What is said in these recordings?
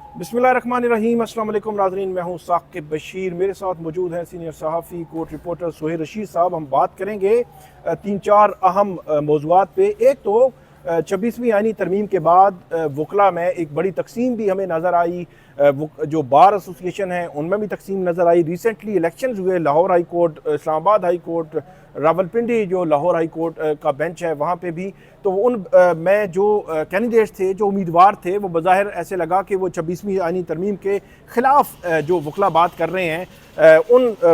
बिस्मिल्लाहिर्रहमानिर्रहीम। अस्सलाम वालेकुम नाज़रीन, मैं हूँ साकिब बशीर। मेरे साथ मौजूद हैं सीनियर सहाफ़ी कोर्ट रिपोर्टर सुहेल रशीद साहब। हम बात करेंगे तीन चार अहम मौज़ूआत पे। एक तो 26वीं आईनी तरमीम के बाद वकला में एक बड़ी तकसीम भी हमें नज़र आई। जो बार एसोसिएशन है उनमें भी तकसीम नज़र आई। रिसेंटली इलेक्शन हुए, Lahore high court, Islamabad high court, Rawalpindi जो लाहौर हाई कोर्ट का बेंच है वहाँ पे भी। तो उन में जो कैंडिडेट्स थे, जो उम्मीदवार थे, वो बज़ाहिर ऐसे लगा कि वो 26वीं आईनी तरमीम के ख़िलाफ़ जो वकला बात कर रहे हैं,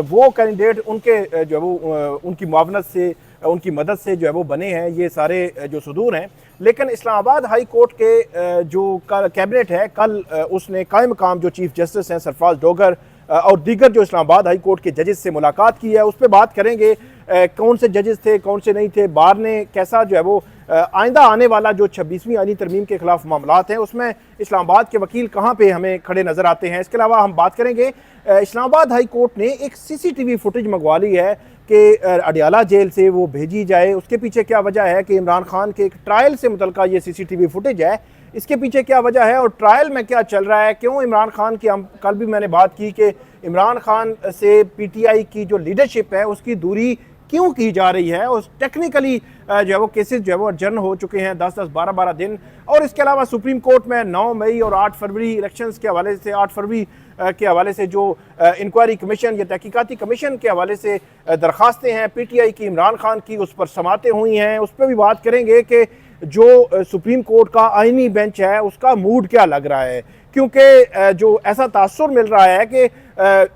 वो कैंडिडेट उनके जो है वो उनकी मुआवनत से, उनकी मदद से जो है वो बने हैं ये सारे जो सदूर हैं। लेकिन इस्लामाबाद हाई कोर्ट के जो कैबिनेट है, कल उसने कायम मकाम जो चीफ जस्टिस हैं सरफराज डोगर और दीगर जो इस्लामाबाद हाई कोर्ट के जजेस से मुलाकात की है। उस पर बात करेंगे कौन से जजेस थे, कौन से नहीं थे, बार ने कैसा जो है वो आइंदा आने वाला जो 26वीं आईनी तरमीम के खिलाफ मामलात हैं उसमें इस्लामाबाद के वकील कहाँ पे हमें खड़े नज़र आते हैं। इसके अलावा हम बात करेंगे इस्लामाबाद हाई कोर्ट ने एक CCTV फुटेज मंगवा ली है कि अडियाला जेल से वो भेजी जाए। उसके पीछे क्या वजह है कि इमरान खान के एक ट्रायल से मुतल्लिका ये CCTV फुटेज है, इसके पीछे क्या वजह है और ट्रायल में क्या चल रहा है, क्यों इमरान खान की, हम कल भी मैंने बात की कि इमरान खान से PTI की जो लीडरशिप है उसकी दूरी क्यों की जा रही है। और टेक्निकली जो है वो केसेस जो है वो अर्जन हो चुके हैं 10-10, 12-12 दिन। और इसके अलावा सुप्रीम कोर्ट में 9 मई और 8 फरवरी इलेक्शंस के हवाले से, 8 फरवरी के हवाले से जो इंक्वायरी कमीशन या तहकीकाती कमीशन के हवाले से दरखास्तें हैं PTI की, इमरान खान की, उस पर समातें हुई हैं। उस पर भी बात करेंगे कि जो सुप्रीम कोर्ट का आईनी बेंच है उसका मूड क्या लग रहा है, क्योंकि जो ऐसा तासुर मिल रहा है कि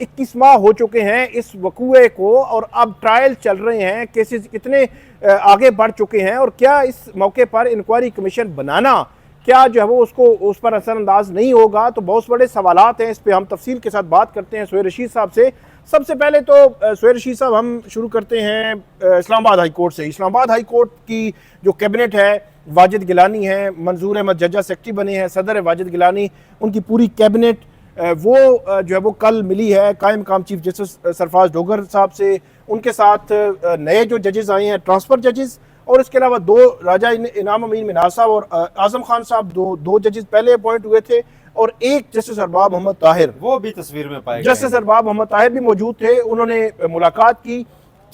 21 माह हो चुके हैं इस वकूए को और अब ट्रायल चल रहे हैं, केसेस कितने आगे बढ़ चुके हैं और क्या इस मौके पर इंक्वायरी कमीशन बनाना क्या जो है वो उसको उस पर असरअंदाज नहीं होगा। तो बहुत बड़े सवालात हैं, इस पर हम तफसील के साथ बात करते हैं सुहेल रशीद साहब से। सबसे पहले तो सुहेल रशीद साहब हम शुरू करते हैं इस्लामाबाद हाई कोर्ट से। इस्लामाबाद हाई कोर्ट की जो कैबिनेट है, वाजिद गिलानी है, मंजूर अहमद जज्जा सेक्रेटरी बने हैं, सदर है वाजिद गिलानी, उनकी पूरी कैबिनेट वो जो है वो कल मिली है कायम मकाम चीफ जस्टिस सरफराज डोगर साहब से। उनके साथ नए जो जजेस आए हैं, ट्रांसफर जजेस, और इसके अलावा 2 राजा इनाम अमीन मिनाज साहब और आजम खान साहब, दो जजेस पहले अपॉइंट हुए थे, और एक जस्टिस अरबाब मोहम्मद ताहिर, वो भी तस्वीर में पाए गए। जस्टिस अरबाब मोहम्मद ताहिर भी मौजूद थे। उन्होंने मुलाकात की,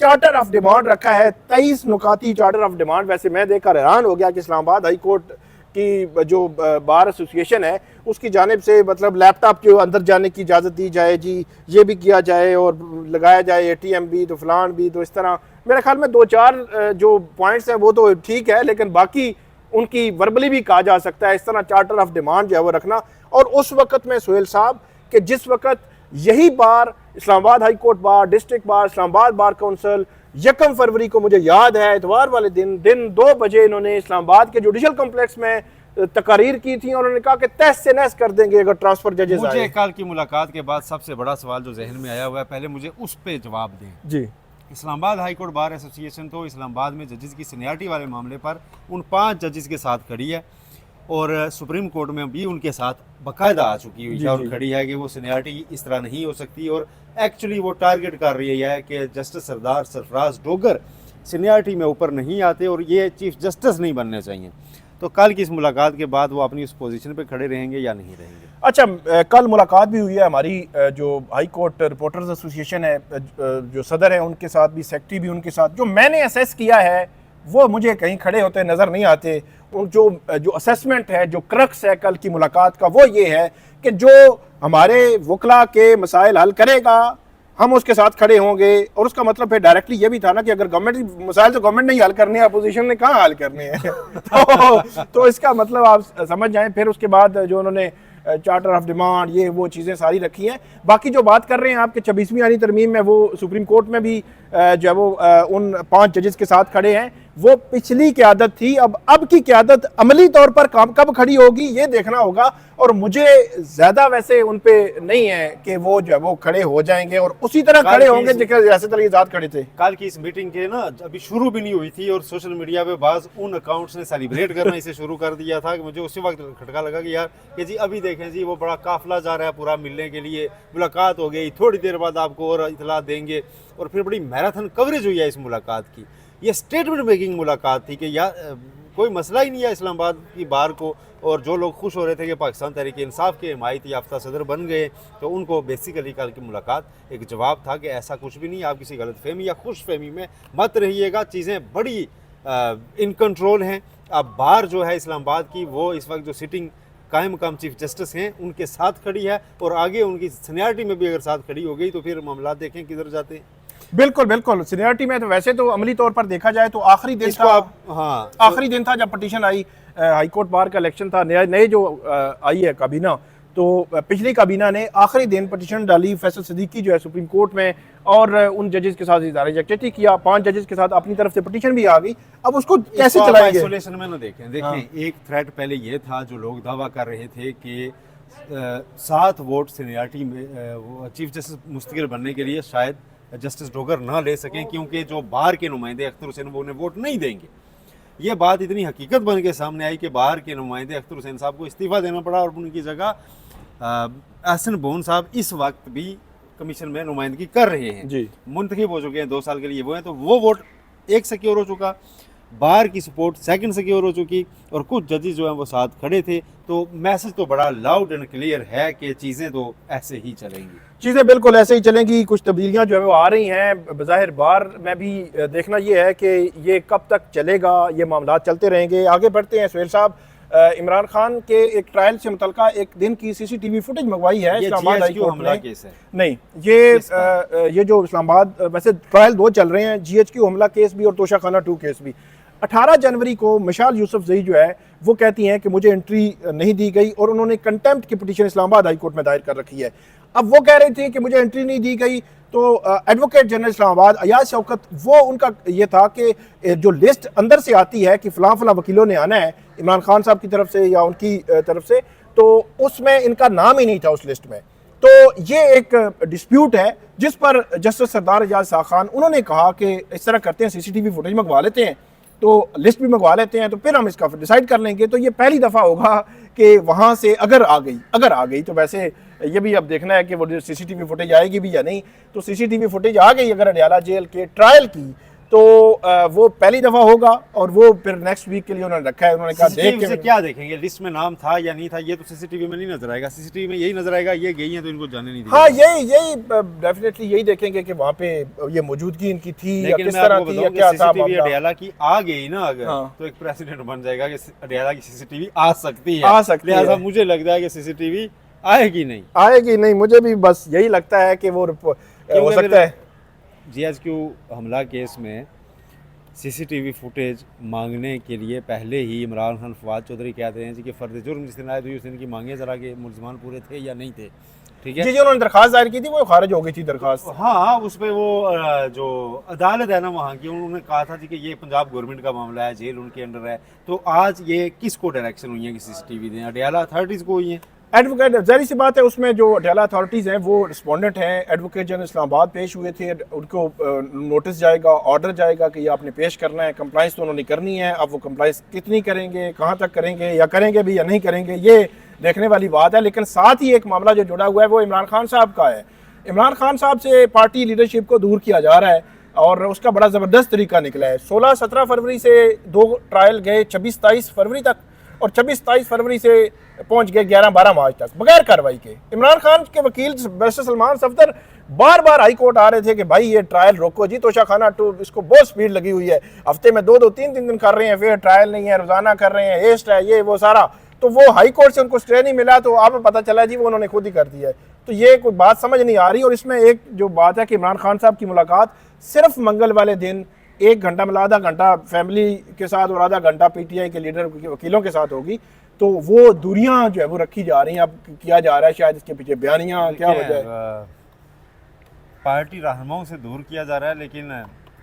चार्टर ऑफ डिमांड रखा है, 23 नुकाती चार्टर ऑफ डिमांड। वैसे मैं देखकर हैरान हो गया कि इस्लामाबाद हाई कोर्ट की जो बार एसोसिएशन है उसकी जानिब से मतलब लैपटॉप के अंदर जाने की इजाज़त दी जाए, जी ये भी किया जाए और लगाया जाए ATM भी, तो फलान भी, तो इस तरह मेरे ख्याल में 2-4 जो पॉइंट्स हैं वो तो ठीक है, लेकिन बाकी उनकी वर्बली भी कहा जा सकता है। इस तरह चार्टर ऑफ डिमांड जो है वो रखना। और उस वक्त में सुहेल साहब कि जिस वक्त यही bar Islamabad high court bar, district bar, Islamabad bar council 1 फरवरी को, मुझे याद है इतवार वाले दिन 2 बजे इन्होंने इस्लामाबाद के जुडिशल कॉम्प्लेक्स में तकारीर की थी और उन्होंने कहा कि तहस से नहस कर देंगे अगर ट्रांसफर जजेस आए। मुझे कल की मुलाकात के बाद सबसे बड़ा सवाल जो जहन में आया हुआ है, पहले मुझे उस पे जवाब दें जी। Islamabad high court bar association तो इस्लामाबाद में जजेस की सीनियरिटी वाले मामले पर उन 5 जजेस के साथ खड़ी है और सुप्रीम कोर्ट में भी उनके साथ बाकायदा आ चुकी हुई है और खड़ी है कि वो सीनियरिटी इस तरह नहीं हो सकती। और एक्चुअली वो टारगेट कर रही है कि जस्टिस सरदार सरफराज डोगर सीनियरिटी में ऊपर नहीं आते और ये चीफ जस्टिस नहीं बनने चाहिए। तो कल की इस मुलाकात के बाद वो अपनी उस पोजीशन पे खड़े रहेंगे या नहीं रहेंगे? अच्छा, कल मुलाकात भी हुई है हमारी जो हाई कोर्ट रिपोर्टर्स एसोसिएशन है, जो सदर है उनके साथ भी, सेक्रेटरी भी उनके साथ। जो मैंने असेस किया है वो मुझे कहीं खड़े होते नज़र नहीं आते। और जो असेसमेंट है, जो क्रक्स है कल की मुलाकात का, वो ये है कि जो हमारे वकला के मसाइल हल करेगा हम उसके साथ खड़े होंगे। और उसका मतलब फिर डायरेक्टली ये भी था ना कि अगर गवर्नमेंट मसाइल तो गवर्नमेंट नहीं हल करने हैं, अपोजिशन ने कहाँ हल करने हैं तो इसका मतलब आप समझ जाएं। फिर उसके बाद जो उन्होंने चार्टर ऑफ डिमांड, ये वो चीज़ें सारी रखी हैं। बाकी जो बात कर रहे हैं आपके 26वीं आईनी तरमीम में, वो सुप्रीम कोर्ट में भी जो है वो उन 5 जजेस के साथ खड़े हैं। वो पिछली क़यादत थी, अब की क़यादत अमली तौर पर काम कब खड़ी होगी ये देखना होगा। और मुझे ज़्यादा वैसे उन पे नहीं है कि वो जो है वो खड़े हो जाएंगे और उसी तरह खड़े होंगे जिसके रियासत अली आज़ाद खड़े थे। कल की इस मीटिंग के ना अभी शुरू भी नहीं हुई थी और सोशल मीडिया पे बाज़ उन अकाउंट्स ने सेलिब्रेट करना इसे शुरू कर दिया था कि मुझे उसी वक्त खटका लगा कि यार कि जी अभी देखें जी वो बड़ा काफिला जा रहा है पूरा मिलने के लिए, मुलाकात हो गई, थोड़ी देर बाद आपको और इतला देंगे। और फिर बड़ी मैराथन कवरेज हुई है इस मुलाकात की। ये स्टेटमेंट मेकिंग मुलाकात थी कि यार कोई मसला ही नहीं है इस्लामाबाद की बार को। और जो लोग खुश हो रहे थे कि पाकिस्तान तहरीक इंसाफ के हिमायती याफ्ता सदर बन गए, तो उनको बेसिकली कल की मुलाकात एक जवाब था कि ऐसा कुछ भी नहीं, आप किसी गलत फहमी या खुश फहमी में मत रहिएगा, चीज़ें बड़ी इन कंट्रोल हैं। अब बार जो है इस्लामाबाद की वो इस वक्त जो सिटिंग कायम मकाम चीफ जस्टिस हैं उनके साथ खड़ी है, और आगे उनकी सीनियरिटी में भी अगर साथ खड़ी हो गई तो फिर मामला देखें किधर जाते हैं। बिल्कुल बिल्कुल, सीनियरिटी में तो वैसे तो अमली तौर पर देखा जाए तो आखिरी दिन था, हाँ आखिरी दिन था जब पटिशन आई, हाई कोर्ट बार का इलेक्शन था, नए जो आई है काबीना, तो पिछली काबीना ने आखिरी दिन पटिशन डाली फैसल सिद्दीकी जो है सुप्रीम कोर्ट में, और उन जजेस के साथ इज़हार यकजहती किया, 5 जजेस के साथ अपनी तरफ से पटिशन भी आ गई। अब उसको कैसे चलाएंगे? आइसोलेशन में ना देखें हाँ। एक थ्रेड पहले ये था जो लोग दावा कर रहे थे कि 7 वोट सीनियरिटी में चीफ जस्टिस मुस्तकिल बनने के लिए शायद जस्टिस डोगर ना ले सकें, क्योंकि जो बार के नुमाइंदे अख्तर हुसैन वो उन्हें वोट नहीं देंगे। ये बात इतनी हकीकत बन के सामने आई कि बाहर के नुमाइंदे अख्तर हुसैन साहब को इस्तीफ़ा देना पड़ा, और उनकी जगह एहसन बोन साहब इस वक्त भी कमीशन में नुमाइंदगी कर रहे हैं जी, मुंतखब हो चुके हैं, 2 साल के लिए वो हैं, तो वो वोट एक सिक्योर हो चुका, बार की सपोर्ट सेकंड सिक्योर हो चुकी, और कुछ जजेस जो हैं वो साथ खड़े थे। तो मैसेज तो बड़ा लाउड एंड क्लियर है कि चीज़ें तो ऐसे ही चलेंगी, चीज़ें बिल्कुल ऐसे ही चलेंगी। कुछ तब्दीलियाँ जो है वो आ रही हैं, बज़ाहिर बार में भी देखना ये है कि ये कब तक चलेगा, ये मामला चलते रहेंगे। आगे बढ़ते हैं सुहेल साहब, इमरान खान के एक ट्रायल से मुतल्लिका एक दिन की CCTV फुटेज मंगवाई है इस्लामाबाद हाई कोर्ट हमला में। केस है। नहीं, ये जो इस्लामाबाद, वैसे ट्रायल 2 चल रहे हैं, GHQ हमला केस भी और तोशाखाना 2 केस भी। 18 जनवरी को मशाल यूसुफजई जो है वो कहती हैं कि मुझे एंट्री नहीं दी गई, और उन्होंने कंटेम्प्ट की पिटीशन इस्लामाबाद हाई कोर्ट में दायर कर रखी है। अब वो कह रहे थे कि मुझे एंट्री नहीं दी गई, तो एडवोकेट जनरल इस्लामाबाद अयाज शौकत, वो उनका ये था कि जो लिस्ट अंदर से आती है कि फ़लाँ फ़लाँ वकीलों ने आना है इमरान खान साहब की तरफ से या उनकी तरफ से, तो उसमें इनका नाम ही नहीं था उस लिस्ट में। तो ये एक डिस्प्यूट है जिस पर जस्टिस सरदार एजाज शाह खान उन्होंने कहा कि इस तरह करते हैं, CCTV फुटेज मंगवा लेते हैं, तो लिस्ट भी मंगवा लेते हैं, तो फिर हम इसका डिसाइड कर लेंगे। तो ये पहली दफ़ा होगा कि वहाँ से अगर आ गई तो वैसे ये भी अब देखना है कि वो CCTV फुटेज आएगी भी या नहीं। तो CCTV फुटेज आ गई अगर अडयाला जेल के ट्रायल की, तो वो पहली दफ़ा होगा, और वो फिर नेक्स्ट वीक के लिए उन्होंने रखा है। उन्होंने कहा देख के क्या देखेंगे, लिस्ट में नाम था या नहीं था, ये तो CCTV में नहीं नजर आएगा। CCTV में यही नजर आएगा ये गई हैं तो इनको जाने नहीं देंगे। हाँ, यही डेफिनेटली यही देखेंगे कि वहाँ पे ये मौजूदगी इनकी थी या किस तरह थी या क्या था। CCTV अडयाला की आ गई ना अगर, हाँ। तो एक प्रेसिडेंट बन जाएगा कि अडयाला की CCTV आ सकती है। लिहाजा मुझे लगता है कि CCTV आएगी नहीं, मुझे भी बस यही लगता है कि वो हो सकता है। GHQ हमला केस में CCTV फुटेज मांगने के लिए पहले ही इमरान खान फवाद चौधरी कहते हैं जी कि फर्द जुर्म जिस दिन आए तो उस दिन की मांगे जरा कि मुलजमान पूरे थे या नहीं थे, ठीक है जी। उन्होंने दरखास्त दायर की थी, वो खारिज हो गई थी दरखास्त। हाँ, उस पर वो जो अदालत है ना वहाँ की, उन्होंने कहा था जी कि ये पंजाब गवर्नमेंट का मामला है, जेल उनके अंडर है। तो आज ये किसको डायरेक्शन हुई है कि CCTV दें? अडयाला अथॉरिटीज़ को हुई है। एडवोकेट, जाहिर सी बात है, उसमें जो अडयाला अथॉरिटीज़ हैं वो रिस्पोंडेंट हैं। एडवोकेट जनरल इस्लामाबाद पेश हुए थे, उनको नोटिस जाएगा, ऑर्डर जाएगा कि ये आपने पेश करना है, कंप्लाइंस तो उन्होंने करनी है। अब वो कंप्लाइंस कितनी करेंगे, कहाँ तक करेंगे, या करेंगे भी या नहीं करेंगे, ये देखने वाली बात है। लेकिन साथ ही एक मामला जो जुड़ा हुआ है वो इमरान खान साहब का है। इमरान खान साहब से पार्टी लीडरशिप को दूर किया जा रहा है, और उसका बड़ा ज़बरदस्त तरीका निकला है। 16-17 फरवरी से 2 ट्रायल गए 26-23 फरवरी तक, और 26-23 फरवरी से पहुंच गए 11-12 मार्च तक बगैर कार्रवाई के। इमरान खान के वकील बैरिस्टर सलमान सफदर बार बार हाई कोर्ट आ रहे थे कि भाई ये ट्रायल रोको जी, तोशाखाना 2 इसको बहुत स्पीड लगी हुई है, हफ्ते में 2-2, 3-3 दिन कर रहे हैं, फिर ट्रायल नहीं है, रोजाना कर रहे हैं, हेस्ट है, ये वो सारा। तो वो हाई कोर्ट से उनको स्टे नहीं मिला, तो आप पता चला जी वो उन्होंने खुद ही कर दिया है। तो ये कोई बात समझ नहीं आ रही। और इसमें एक जो बात है कि इमरान खान साहब की मुलाकात सिर्फ मंगल वाले दिन 1 घंटा मतलब आधा घंटा फैमिली के साथ और आधा घंटा PTI के लीडर वकीलों के साथ होगी। तो वो दूरियां जो है वो रखी जा रही हैं, अब किया जा रहा है, शायद इसके पीछे बयानियां क्या वजह है। पार्टी रहनुमाओं से दूर किया जा रहा है, लेकिन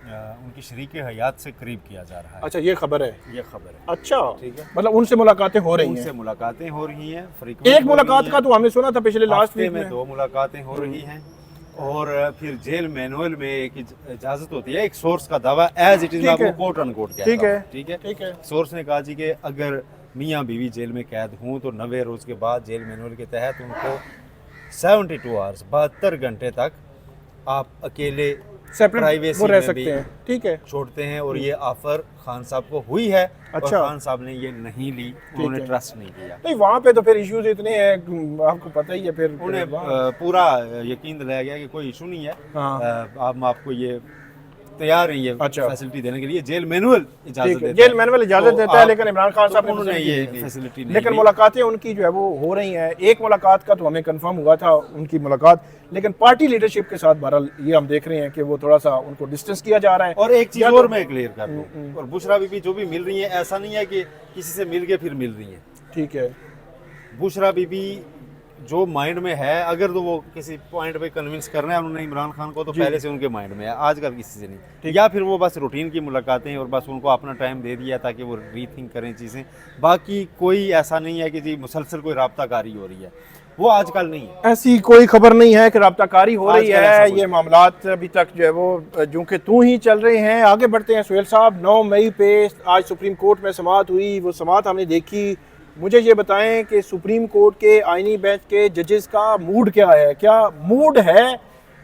उनकी शरीक हयात से करीब किया जा रहा है। अच्छा, ये खबर है। अच्छा, ठीक है, मतलब उनसे मुलाकातें हो रही हैं। उनसे मुलाकातें हो रही हैं। एक मुलाकात का तो हमने सुना था पिछले लास्ट वीक में 2 मुलाकातें हो रही हैं, और फिर जेल मैनुअल में एक इजाजत होती है, एक सोर्स का दावा एज इट इज, आपको कोट अनकोट कहता हूं, ठीक है। सोर्स ने कहा जी कि अगर मियाँ बीवी जेल में कैद हूँ तो 90 रोज के बाद जेल मैनुअल के तहत उनको 72 आवर्स 72 घंटे तक आप अकेले सेपरेट प्राइवेसी वो रह में सकते भी हैं, ठीक है। छोड़ते हैं। और ये ऑफर खान साहब को हुई है, अच्छा। और खान साहब ने ये नहीं ली, उन्होंने है। ट्रस्ट नहीं किया। नहीं वहाँ पे तो फिर इश्यूज इतने हैं, आपको पता ही है फिर उन्हें पूरा यकीन दिलाया गया कि कोई इशू नहीं है, हाँ। हम आपको ये तैयार हैं ये अच्छा। फैसिलिटी देने के लिए। जेल मैनुअल इजाजत ठीक है, देता है, जेल मैनुअल इजाजत तो देता है, आप- लेकिन इमरान खान साहब तो उन्होंने ने ये facility फैसिलिटी नहीं नहीं लेकिन दी। मुलाकातें उनकी जो है वो हो रही हैं। एक मुलाकात का तो हमें कंफर्म हुआ था उनकी मुलाकात, लेकिन पार्टी लीडरशिप के साथ बहरहाल ये हम देख रहे हैं कि वो थोड़ा सा उनको डिस्टेंस किया जा रहा है। और एक चीज या और तो- मैं क्लियर कर दूं, और बुशरा बीबी जो भी मिल रही है, ऐसा नहीं है कि किसी से मिल के फिर मिल रही है। ठीक है। बुशरा बीबी जो माइंड में है, अगर तो वो किसी पॉइंट पे कन्विंस करना है उन्होंने इमरान खान को, तो पहले से उनके माइंड में है, आजकल किसी से नहीं। या फिर वो बस रूटीन की मुलाकातें और बस उनको अपना टाइम दे दिया ताकि वो रीथिंक करें चीज़ें। बाकी कोई ऐसा नहीं है कि जी मुसलसल कोई राब्ताकारी हो रही है, वो आजकल नहीं है। ऐसी कोई खबर नहीं है कि राब्ताकारी हो रही आजकल ऐसा है। कुछ ये मामलात अभी तक जो है वो जो कि तू ही चल रहे हैं। आगे बढ़ते हैं सुहेल साहब। 9 मई पे आज सुप्रीम कोर्ट में समाअत हुई, वो समाअत हमने देखी। मुझे ये बताएं कि सुप्रीम कोर्ट के आईनी बेंच के जजेस का मूड क्या है? क्या मूड है,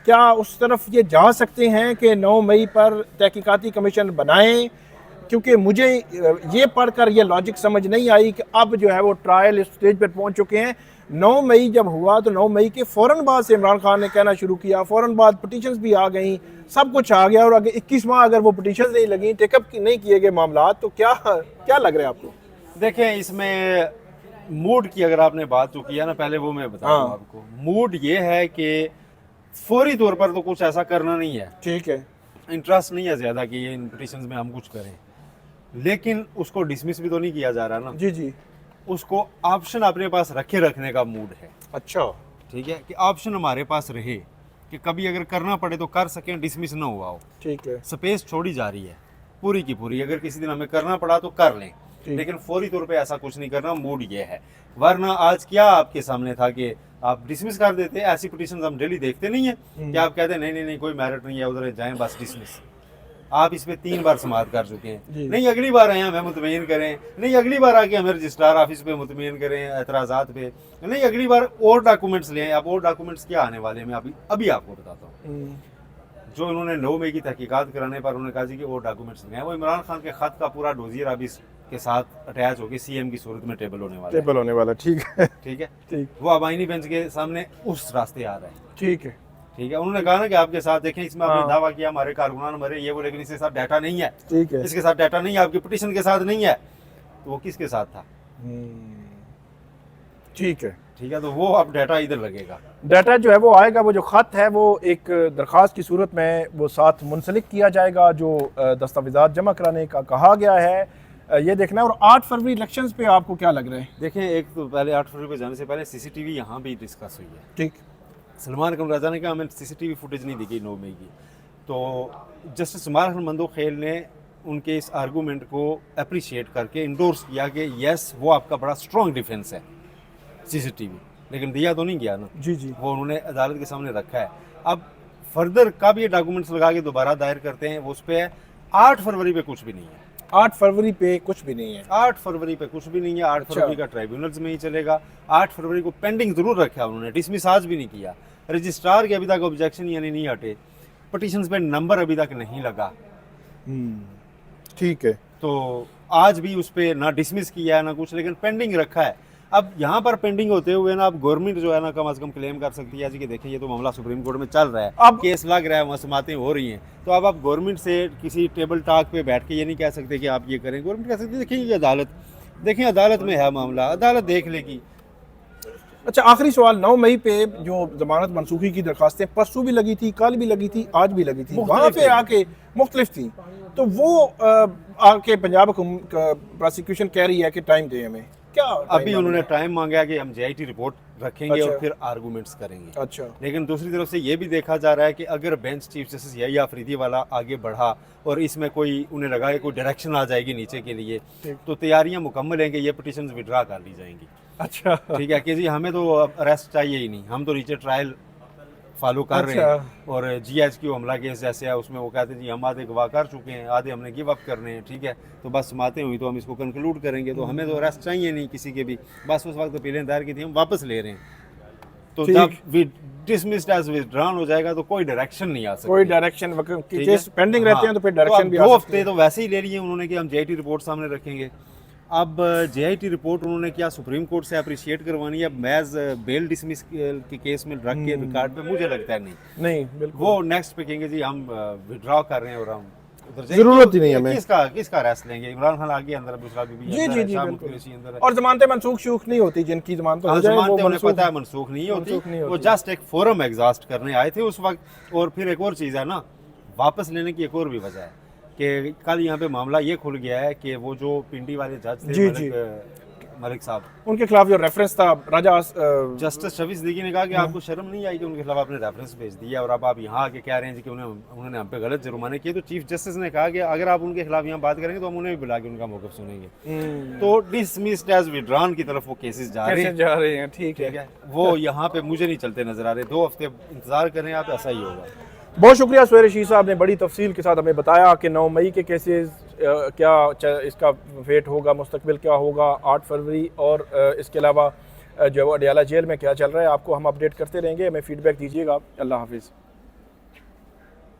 क्या उस तरफ ये जा सकते हैं कि 9 मई पर तहकीकाती कमीशन बनाएं? क्योंकि मुझे ये पढ़कर ये लॉजिक समझ नहीं आई कि अब जो है वो ट्रायल स्टेज पर पहुंच चुके हैं। 9 मई जब हुआ तो 9 मई के फ़ौरन बाद से इमरान खान ने कहना शुरू किया, फ़ौरन बाद पटिशन्स भी आ गई, सब कुछ आ गया। और अगर 21 माह अगर वो पटिशन्स नहीं लगी, टेकअप नहीं किए गए मामला, तो क्या क्या लग रहा है आपको? देखें, इसमें मूड की अगर आपने बात जो किया ना, पहले वो मैं बता दूं आपको। मूड ये है कि फौरी तौर पर तो कुछ ऐसा करना नहीं है, ठीक है। इंटरेस्ट नहीं है ज़्यादा कि ये इन पिटिशन्स में हम कुछ करें, लेकिन उसको डिसमिस भी तो नहीं किया जा रहा ना। जी जी। उसको ऑप्शन अपने पास रखने का मूड है। अच्छा। ठीक है, कि ऑप्शन हमारे पास रहे कि कभी अगर करना पड़े तो कर सकें, डिसमिस ना हुआ हो। ठीक है। स्पेस छोड़ी जा रही है पूरी की पूरी, अगर किसी दिन हमें करना पड़ा तो कर लें, लेकिन फौरी तौर पे ऐसा कुछ नहीं करना। मूड ये है, वरना आज क्या आपके सामने था कि आप डिसमिस कर देते। ऐसी पिटीशन हम डेली देखते नहीं है कि आप कहते हैं नहीं नहीं कोई मेरिट नहीं है, उधर जाएं बस डिसमिस। आप इस पे 3 बार समाप्त कर चुके हैं। नहीं अगली बार आए हमें मुतमईन करें, नहीं अगली बार आके हमें रजिस्ट्रार ऑफिस पे मुतमईन करें एतराज़ात पे, नहीं अगली बार और डॉक्यूमेंट्स लें। अब और डॉक्यूमेंट्स क्या आने वाले हैं, मैं अभी आपको बताता हूँ। जो उन्होंने 9 मई की तहकीकात कराने पर उन्होंने कहा जी कि और डॉक्यूमेंट्स नहीं है, वो इमरान खान के खत का पूरा डोजियर अब इसके साथ अटैच होकर सीएम की सूरत में टेबल होने वाला है। ठीक है, ठीक है, ठीक। वो अब आईनी बेंच के सामने उस रास्ते आ रहा है। ठीक है, ठीक है। उन्होंने कहा ना कि आपके साथ देखें, इसमें आपने दावा किया हमारे कारकुनान मरे ये वो, लेकिन इसके साथ डाटा नहीं है। ठीक है, इसके साथ डाटा नहीं है, आपकी पिटीशन के साथ नहीं है, तो वो किसके साथ था? ठीक है, ठीक है। तो वो अब डाटा इधर लगेगा, डाटा जो है वो आएगा। वो जो खत है वो एक दरख्वास्त की सूरत में वो साथ मुंसलिक किया जाएगा, जो दस्तावेजात जमा कराने का कहा गया है। ये देखना है। और 8 फरवरी इलेक्शंस पे आपको क्या लग रहा है? देखें, एक तो पहले 8 फरवरी पे जाने से पहले सीसीटीवी यहाँ भी डिस्कस हुई है। ठीक। सलमान कमर राजा ने कहा हमें सीसीटीवी फुटेज नहीं दिखी 9 मई की, तो जस्टिस उमर मंदो खेल ने उनके इस आर्गूमेंट को अप्रिशिएट करके इंडोर्स किया कि यस वो आपका बड़ा स्ट्रॉन्ग डिफेंस है सीसीटीवी, लेकिन दिया तो नहीं गया ना। जी जी, वो उन्होंने अदालत के सामने रखा है। अब फर्दर कब ये डॉक्यूमेंट्स लगा के दोबारा दायर करते हैं वो उस पर 8 फरवरी पे कुछ भी नहीं है। 8 फरवरी पे कुछ भी नहीं है। 8 फरवरी पे कुछ भी नहीं है। 8 फरवरी का ट्राइब्यूनल्स में ही चलेगा। 8 फरवरी को पेंडिंग जरूर रखा उन्होंने, डिसमिस आज भी नहीं किया। रजिस्ट्रार के अभी तक ऑब्जेक्शन यानी नहीं हटे, पिटीशंस पे नंबर अभी तक नहीं लगा। ठीक है, तो आज भी उस पर ना डिसमिस किया है ना कुछ, लेकिन पेंडिंग रखा है। अब यहाँ पर पेंडिंग होते हुए ना, अब गवर्नमेंट जो है ना कम से कम क्लेम कर सकती है जी कि देखिए ये तो मामला सुप्रीम कोर्ट में चल रहा है, अब केस लग रहा है, वहाँ समातें हो रही हैं, तो अब आप गवर्नमेंट से किसी टेबल टॉक पे बैठ के ये नहीं कह सकते कि आप ये करें। गवर्नमेंट कह सकती है देखिए ये अदालत, देखिए अदालत में है मामला, अदालत देख लेगी। अच्छा, आखिरी सवाल, 9 मई पे जो जमानत मनसूखी की दरखास्तें परसों भी लगी थी, कल भी लगी थी, आज भी लगी थी, वहाँ पे आके मुख्तलिफ थी, तो वो आके पंजाब प्रोसिक्यूशन कह रही है कि टाइम दे हमें, क्या अभी उन्होंने टाइम मांगा कि हम जेआईटी रिपोर्ट रखेंगे और फिर आर्गूमेंट्स करेंगे। अच्छा, लेकिन दूसरी तरफ से ये भी देखा जा रहा है कि अगर बेंच चीफ जस्टिस या अफरीदी वाला आगे बढ़ा और इसमें कोई उन्हें लगा कोई डायरेक्शन आ जाएगी नीचे के लिए, तो तैयारियां मुकम्मल हैं कि ये पिटीशंस विड्रा कर ली जाएंगी। अच्छा, ठीक है कि जी हमें तो अरेस्ट चाहिए ही नहीं, हम तो नीचे ट्रायल फॉलो कर रहे हैं। और GHQ हमला केस जैसे है उसमें वो कहते हैं जी हम आधे गवाह कर चुके हैं, आधे हमने गिव अप करने हैं, ठीक है, तो बस समातें हुई तो हम इसको कंक्लूड करेंगे, तो हमें तो अरेस्ट चाहिए नहीं किसी के भी, बस उस वक्त अपीलें दायर की थी हम वापस ले रहे हैं। तो ठीक। जब डिसमिस्ड एज विथड्रॉन हो जाएगा तो कोई डायरेक्शन नहीं आ सकती। कोई डायरेक्शन ठीक केस है? पेंडिंग रहते हैं तो फिर डायरेक्शन भी आ दो सकती है। हफ्ते तो वैसे ही ले लिए उन्होंने कि हम जेआईटी रिपोर्ट सामने रखेंगे। अब जेआईटी रिपोर्ट उन्होंने क्या सुप्रीम कोर्ट से अप्रिशिएट करवानी है मैज बेल डिसमिस के केस में रख के रिकॉर्ड पे? मुझे लगता है नहीं। नहीं बिल्कुल, वो नेक्स्ट पे कहेंगे जी हम विड्रॉ कर रहे हैं और हम उधर जाएंगे। जरूरत ही नहीं हमें। किसका रेस्ट लेंगे? इमरान खान आगे अंदर, बुशरा बीबी जी अंदर जी है, जी शाह बिल्कुल। कुरैशी अंदर है। और जमानतें मनसूख शूख नहीं होती, जिनकी जमानत हो जाए वो जमानतें उन्हें मनसूख पता है मनसूख नहीं मनसूख नहीं होती, वो होती। जस्ट एक फोरम एग्जॉस्ट करने आए थे उस वक्त। और फिर एक और चीज़ है ना, वापस लेने की एक और भी वजह है कि कल यहाँ पे मामला ये खुल गया है कि वो जो पिंडी वाले जज थे, जी, मलिक साहब, उनके खिलाफ जो रेफरेंस था राजा जस्टिस शफी सिद्दीकी ने कहा कि आपको शर्म नहीं आई कि उनके खिलाफ आपने रेफरेंस भेज दिया और अब आप यहाँ आके कह रहे हैं जी कि उन्होंने हम पे गलत जुर्माने किए। तो चीफ जस्टिस ने कहा कि अगर आप उनके खिलाफ यहाँ बात करेंगे तो हम उन्हें भी बुला के उनका मौक़िफ़ सुनेंगे। तो डिसमिस्ड एज विड्रॉन की तरफ वो केसेस जा रहे कैसे हैं। जा रहे हैं, ठीक है। वो यहाँ पे मुझे नहीं चलते नजर आ रहे। 2 हफ्ते इंतजार करें आप, ऐसा ही होगा। बहुत शुक्रिया सुहेल रशीद साहब ने बड़ी तफसील के साथ हमें बताया कि 9 मई के केसेस क्या इसका फेट होगा, मुस्तकबिल क्या होगा 8 फरवरी, और इसके अलावा जो अडयाला जेल में क्या चल रहा है। आपको हम अपडेट करते रहेंगे, हमें फीडबैक दीजिएगा। अल्लाह हाफिज़।